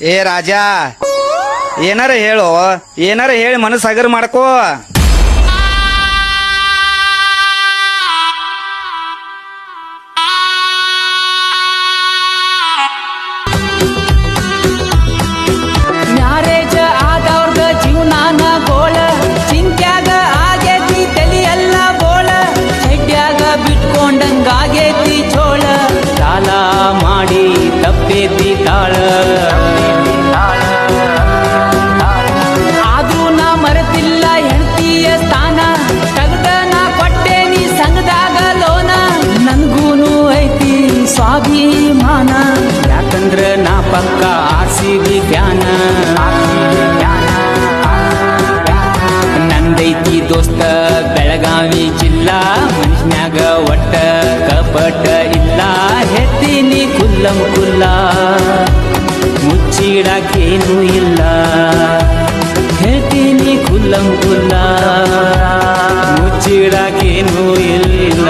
ಏ ರಾಜ, ಏನಾರ ಹೇಳು, ಏನಾರ ಹೇಳಿ ಮನಸ್ಸು ಹಗರ್ ಮಾಡ್ಕೋ. ಮ್ಯಾರೇಜ್ ಆದವ್ರದ ಜೀವನಾನ ಗೋಳ, ಚಿಂತ್ಯಾಗ ಆಗೇತಿ ತಲಿಯೆಲ್ಲ ಬೋಳ, ಚಡ್ಯಾಗ ಬಿಟ್ಕೊಂಡಂಗಾಗೇತಿ ಚೋಳ, ಸಾಲ ಮಾಡಿ ತಪ್ಪೇತಿ ತಾಳ. ಆದ್ರೂ ನಾ ಮರೆತಿಲ್ಲ ಹೆಂಡತಿಯ ಸ್ಥಾನ, ತಗದ ನಾ ಕೊಟ್ಟೇನಿ ಸಂಗದಾಗ ಲೋನ, ನನ್ಗೂನು ಐತಿ ಸ್ವಾಭಿಮಾನ, ಯಾಕಂದ್ರ ನಾ ಪಕ್ಕ ಆರ್ಸಿಬಿ ಫ್ಯಾನ. ನಂದೈತಿ ದೋಸ್ತ ಬೆಳಗಾವಿ ಜಿಲ್ಲಾ, ಮನುಷ್ಯಾಗ ಒಟ್ಟ ಕಪಟ ಇಲ್ಲ, ಹೆತ್ತೀನಿ ಕುಲ್ಲಂ ಕುಲ್ಲ, ಮುಚ್ಚಿಡಕೇನು ಇಲ್ಲ, ಹೇಳ್ತೀನಿ ಕುಲ್ಲಂ ಕುಲ್ಲ, ಮುಚ್ಚಿಡಕೇನು ಇಲ್ಲ.